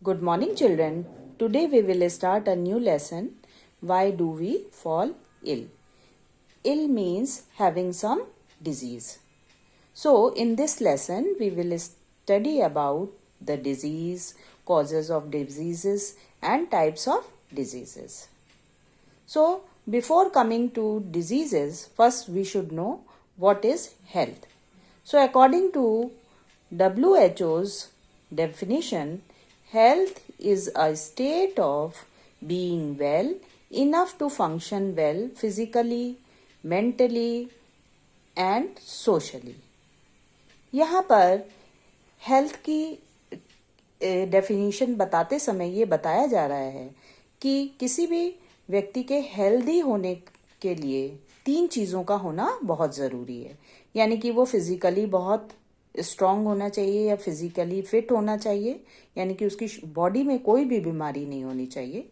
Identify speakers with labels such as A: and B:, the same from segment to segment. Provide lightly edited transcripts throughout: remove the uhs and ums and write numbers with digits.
A: Good morning, children. Today we will start a new lesson. Why do we fall ill? Ill means having some disease. So, in this lesson, we will study about the disease, causes of diseases, and types of diseases. So, before coming to diseases, first we should know what is health. So, according to WHO's definition, health is a state of being well enough to function well physically, mentally and socially. यहाँ पर health की definition बताते समय ये बताया जा रहा है कि किसी भी व्यक्ति के हेल्दी होने के लिए 3 चीज़ों का होना बहुत ज़रूरी है। यानी कि वो फिजिकली बहुत स्ट्रांग होना चाहिए या फिजिकली फिट होना चाहिए, यानी कि उसकी बॉडी में कोई भी बीमारी नहीं होनी चाहिए।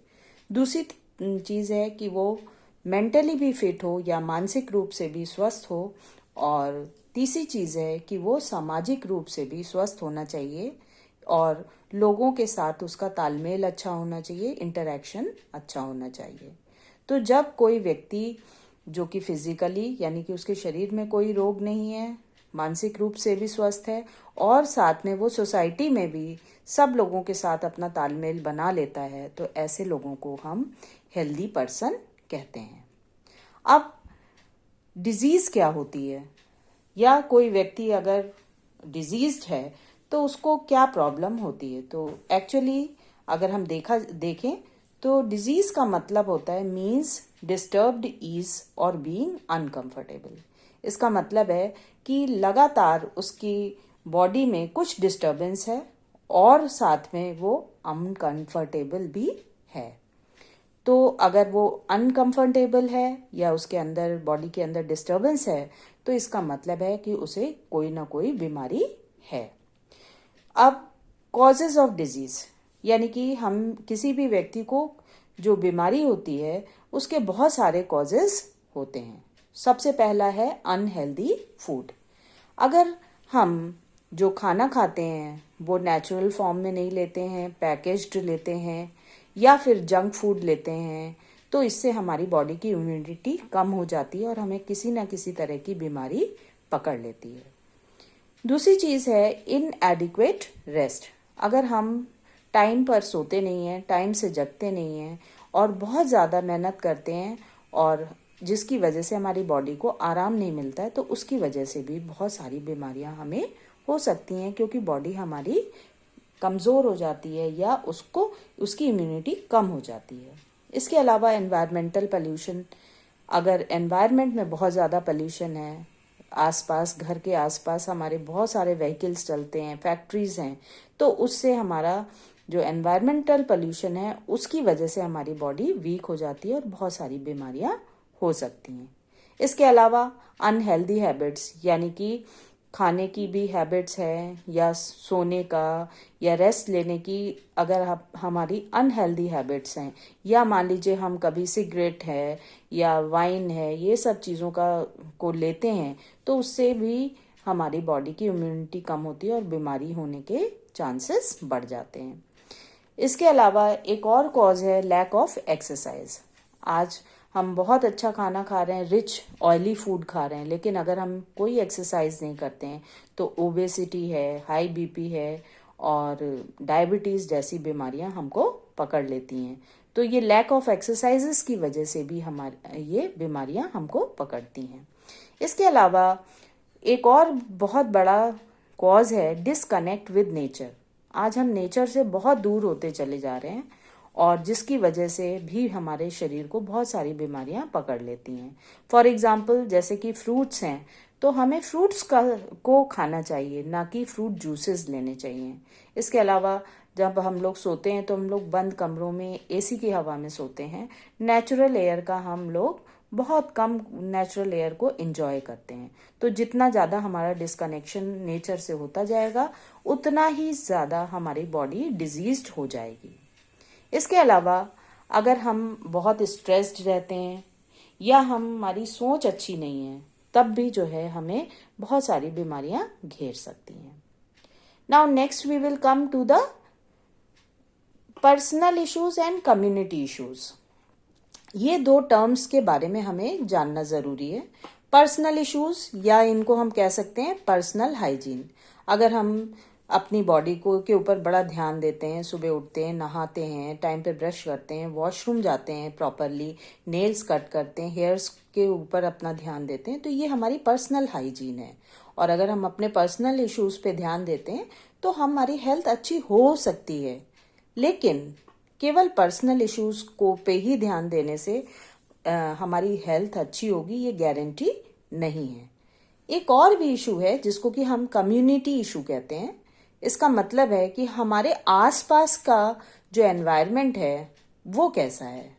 A: दूसरी चीज़ है कि वो मेंटली भी फिट हो या मानसिक रूप से भी स्वस्थ हो, और तीसरी चीज़ है कि वो सामाजिक रूप से भी स्वस्थ होना चाहिए और लोगों के साथ उसका तालमेल अच्छा होना चाहिए, इंटरैक्शन अच्छा होना चाहिए। तो जब कोई व्यक्ति जो कि फिजिकली यानी कि उसके शरीर में कोई रोग नहीं है, मानसिक रूप से भी स्वस्थ है और साथ में वो सोसाइटी में भी सब लोगों के साथ अपना तालमेल बना लेता है, तो ऐसे लोगों को हम हेल्दी पर्सन कहते हैं। अब डिजीज़ क्या होती है, या कोई व्यक्ति अगर डिजीज्ड है तो उसको क्या प्रॉब्लम होती है। तो एक्चुअली अगर हम देखें तो डिजीज का मतलब होता है मीन्स डिस्टर्ब्ड ईज और बीइंग अनकंफर्टेबल। इसका मतलब है कि लगातार उसकी बॉडी में कुछ डिस्टर्बेंस है और साथ में वो अनकंफर्टेबल भी है। तो अगर वो अनकंफर्टेबल है या उसके अंदर बॉडी के अंदर डिस्टर्बेंस है तो इसका मतलब है कि उसे कोई ना कोई बीमारी है। अब कॉजेज ऑफ डिजीज, यानी कि हम किसी भी व्यक्ति को जो बीमारी होती है उसके बहुत सारे कॉजेज होते हैं। सबसे पहला है अनहेल्दी फूड। अगर हम जो खाना खाते हैं वो नेचुरल फॉर्म में नहीं लेते हैं, पैकेज्ड लेते हैं या फिर जंक फूड लेते हैं, तो इससे हमारी बॉडी की इम्यूनिटी कम हो जाती है और हमें किसी ना किसी तरह की बीमारी पकड़ लेती है। दूसरी चीज़ है इनएडिक्वेट रेस्ट। अगर हम टाइम पर सोते नहीं हैं, टाइम से जगते नहीं हैं और बहुत ज़्यादा मेहनत करते हैं और जिसकी वजह से हमारी बॉडी को आराम नहीं मिलता है, तो उसकी वजह से भी बहुत सारी बीमारियां हमें हो सकती हैं, क्योंकि बॉडी हमारी कमज़ोर हो जाती है या उसकी इम्यूनिटी कम हो जाती है। इसके अलावा एनवायरमेंटल पोल्यूशन। अगर एनवायरनमेंट में बहुत ज़्यादा पोल्यूशन है, आसपास घर के आसपास हमारे बहुत सारे व्हीकल्स चलते हैं, फैक्ट्रीज हैं, तो उससे हमारा जो एनवायरमेंटल पोल्यूशन है उसकी वजह से हमारी बॉडी वीक हो जाती है और बहुत सारी बीमारियां हो सकती हैं। इसके अलावा अनहेल्दी हैबिट्स, यानी कि खाने की भी हैबिट्स है या सोने का या रेस्ट लेने की अगर हमारी अनहेल्दी हैबिट्स हैं, या मान लीजिए हम कभी सिगरेट है या वाइन है ये सब चीज़ों को लेते हैं, तो उससे भी हमारी बॉडी की इम्यूनिटी कम होती है और बीमारी होने के चांसेस बढ़ जाते हैं। इसके अलावा एक और कॉज है लैक ऑफ एक्सरसाइज। आज हम बहुत अच्छा खाना खा रहे हैं, रिच ऑयली फूड खा रहे हैं, लेकिन अगर हम कोई एक्सरसाइज नहीं करते हैं तो ओबेसिटी है, हाई बीपी है और डायबिटीज़ जैसी बीमारियां हमको पकड़ लेती हैं। तो ये लैक ऑफ एक्सरसाइजेस की वजह से भी हमारे ये बीमारियां हमको पकड़ती हैं। इसके अलावा एक और बहुत बड़ा कॉज है डिसकनेक्ट विद नेचर। आज हम नेचर से बहुत दूर होते चले जा रहे हैं और जिसकी वजह से भी हमारे शरीर को बहुत सारी बीमारियां पकड़ लेती हैं। फॉर एग्जाम्पल जैसे कि फ्रूट्स हैं, तो हमें फ्रूट्स को खाना चाहिए, ना कि फ्रूट जूसेस लेने चाहिए। इसके अलावा जब हम लोग सोते हैं तो हम लोग बंद कमरों में एसी की हवा में सोते हैं। नेचुरल एयर का हम लोग बहुत कम नेचुरल एयर को एंजॉय करते हैं। तो जितना ज़्यादा हमारा डिस्कनेक्शन नेचर से होता जाएगा उतना ही ज़्यादा हमारी बॉडी डिजीज्ड हो जाएगी। इसके अलावा अगर हम बहुत स्ट्रेस्ड रहते हैं या हमारी सोच अच्छी नहीं है, तब भी जो है हमें बहुत सारी बीमारियां घेर सकती हैं। Now next we will come to the personal issues and community issues, ये दो टर्म्स के बारे में हमें जानना जरूरी है। पर्सनल इश्यूज, या इनको हम कह सकते हैं पर्सनल हाइजीन। अगर हम अपनी बॉडी को के ऊपर बड़ा ध्यान देते हैं, सुबह उठते हैं, नहाते हैं, टाइम पे ब्रश करते हैं, वॉशरूम जाते हैं प्रॉपरली, नेल्स कट करते हैं, हेयर्स के ऊपर अपना ध्यान देते हैं, तो ये हमारी पर्सनल हाइजीन है। और अगर हम अपने पर्सनल इश्यूज पे ध्यान देते हैं तो हमारी हेल्थ अच्छी हो सकती है। लेकिन केवल पर्सनल इश्यूज को पे ही ध्यान देने से हमारी हेल्थ अच्छी होगी, ये गारंटी नहीं है। एक और भी इशू है जिसको कि हम कम्युनिटी इशू कहते हैं। इसका मतलब है कि हमारे आसपास का जो एनवायरनमेंट है वो कैसा है।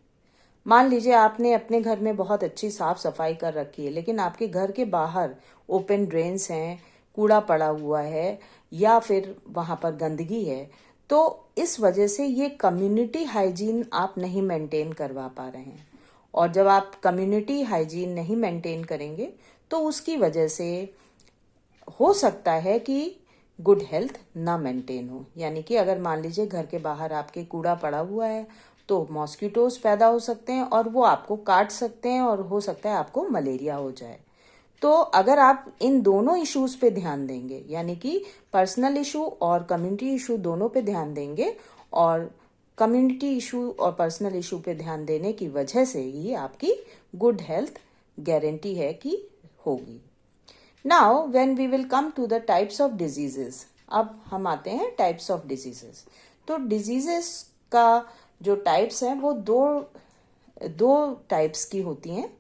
A: मान लीजिए आपने अपने घर में बहुत अच्छी साफ सफाई कर रखी है, लेकिन आपके घर के बाहर ओपन ड्रेन्स हैं, कूड़ा पड़ा हुआ है, या फिर वहां पर गंदगी है, तो इस वजह से ये कम्युनिटी हाइजीन आप नहीं मेंटेन करवा पा रहे हैं। और जब आप कम्युनिटी हाइजीन नहीं मेंटेन करेंगे तो उसकी वजह से हो सकता है कि गुड हेल्थ ना मेंटेन हो। यानी कि अगर मान लीजिए घर के बाहर आपके कूड़ा पड़ा हुआ है तो मॉस्किटोज पैदा हो सकते हैं और वो आपको काट सकते हैं और हो सकता है आपको मलेरिया हो जाए। तो अगर आप इन दोनों इश्यूज पे ध्यान देंगे, यानी कि पर्सनल इशू और कम्युनिटी इशू दोनों पे ध्यान देंगे, और कम्युनिटी इशू और पर्सनल इशू पे ध्यान देने की वजह से ही आपकी गुड हेल्थ गारंटी है कि होगी। Now when we will come to the types of diseases, अब हम आते हैं टाइप्स ऑफ डिजीजेस। तो डिजीजेस का जो टाइप्स हैं वो दो दो टाइप्स की होती हैं।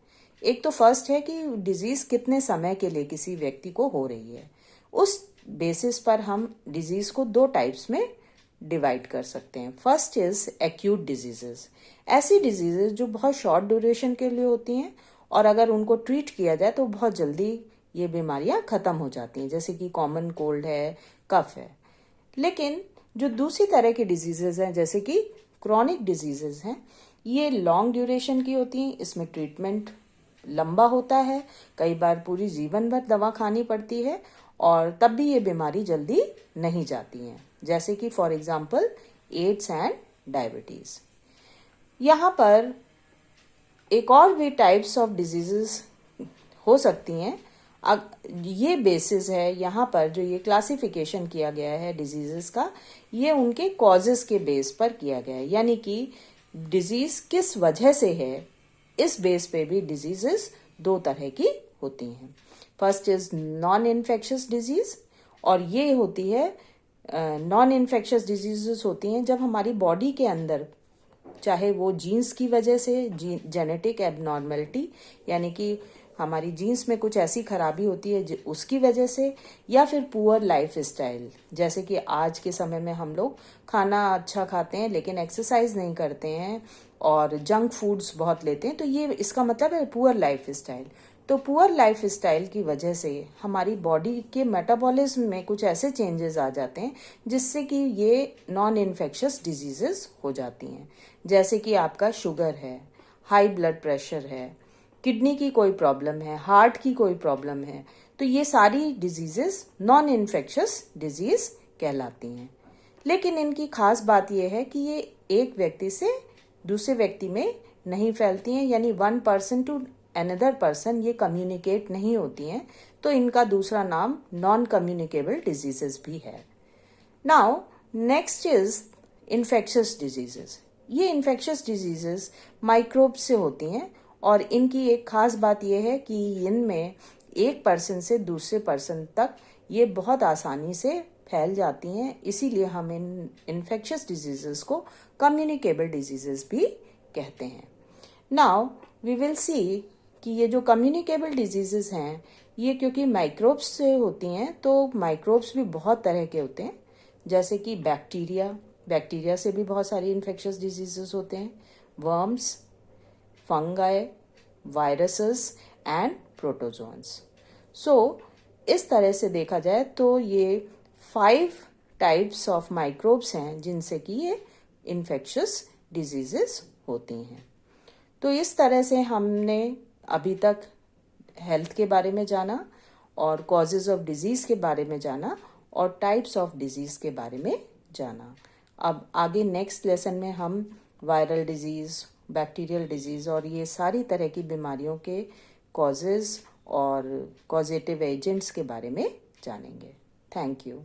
A: एक तो फर्स्ट है कि डिजीज कितने समय के लिए किसी व्यक्ति को हो रही है। उस बेसिस पर हम डिजीज को दो टाइप्स में डिवाइड कर सकते हैं। फर्स्ट इज एक्यूट डिजीजेस, ऐसी डिजीजेस जो बहुत शॉर्ट ड्यूरेशन के लिए होती हैं और अगर उनको ट्रीट किया जाए तो बहुत जल्दी ये बीमारियां खत्म हो जाती हैं, जैसे कि कॉमन कोल्ड है, कफ है। लेकिन जो दूसरी तरह की डिजीजेस हैं जैसे कि क्रॉनिक डिजीजेस हैं, ये लॉन्ग ड्यूरेशन की होती हैं, इसमें ट्रीटमेंट लंबा होता है, कई बार पूरी जीवन भर दवा खानी पड़ती है और तब भी ये बीमारी जल्दी नहीं जाती हैं, जैसे कि for example AIDS and diabetes. यहाँ पर एक और भी टाइप्स ऑफ डिजीजेस हो सकती हैं। ये बेसिस है यहाँ पर, जो ये क्लासिफिकेशन किया गया है डिजीजेस का, ये उनके कॉजेस के बेस पर किया गया है, यानी कि डिजीज किस वजह से है, इस बेस पे भी डिजीजेस दो तरह की होती हैं। First is non infectious disease, और ये होती है नॉन इन्फेक्शियस डिजीजेस होती हैं जब हमारी बॉडी के अंदर, चाहे वो जीन्स की वजह से, जेनेटिक एबनॉर्मेलिटी, यानी कि हमारी जीन्स में कुछ ऐसी खराबी होती है उसकी वजह से, या फिर पुअर लाइफ स्टाइल, जैसे कि आज के समय में हम लोग खाना अच्छा खाते हैं लेकिन एक्सरसाइज नहीं करते हैं और जंक फूड्स बहुत लेते हैं, तो ये इसका मतलब है पुअर लाइफ स्टाइल। तो पुअर लाइफ स्टाइल की वजह से हमारी बॉडी के मेटाबॉलिज्म में कुछ ऐसे चेंजेस आ जाते हैं जिससे कि ये नॉन इन्फेक्शियस डिजीजेस हो जाती हैं, जैसे कि आपका शुगर है, हाई ब्लड प्रेशर है, किडनी की कोई प्रॉब्लम है, हार्ट की कोई प्रॉब्लम है, तो ये सारी डिजीजेस नॉन इन्फेक्शियस डिजीज कहलाती हैं। लेकिन इनकी खास बात यह है कि ये एक व्यक्ति से दूसरे व्यक्ति में नहीं फैलती हैं, यानी one person to another person ये कम्युनिकेट नहीं होती हैं, तो इनका दूसरा नाम नॉन कम्युनिकेबल डिजीजेस भी है। Now next is infectious diseases. ये इन्फेक्शियस डिजीजेस माइक्रोब्स से होती हैं और इनकी एक खास बात यह है कि इनमें एक पर्सन से दूसरे पर्सन तक ये बहुत आसानी से फैल जाती हैं, इसीलिए हम इन इन्फेक्शियस डिजीजेस को कम्युनिकेबल डिजीजेस भी कहते हैं। नाउ वी विल सी कि ये जो कम्युनिकेबल डिजीजेस हैं ये क्योंकि माइक्रोब्स से होती हैं, तो माइक्रोब्स भी बहुत तरह के होते हैं, जैसे कि बैक्टीरिया से भी बहुत सारी इन्फेक्शियस डिजीजेस होते हैं, worms, fungi, viruses and protozoans. So इस तरह से देखा जाए तो ये 5 टाइप्स ऑफ माइक्रोब्स हैं जिनसे कि ये इन्फेक्शियस डिजीजेस होती हैं। तो इस तरह से हमने अभी तक हेल्थ के बारे में जाना और कॉजेज ऑफ डिजीज के बारे में जाना और टाइप्स ऑफ डिजीज के बारे में जाना। अब आगे नेक्स्ट लेसन में हम वायरल डिजीज़, बैक्टीरियल डिजीज़ और ये सारी तरह की बीमारियों के कॉजेज़ और कॉजेटिव एजेंट्स के बारे में जानेंगे। Thank you.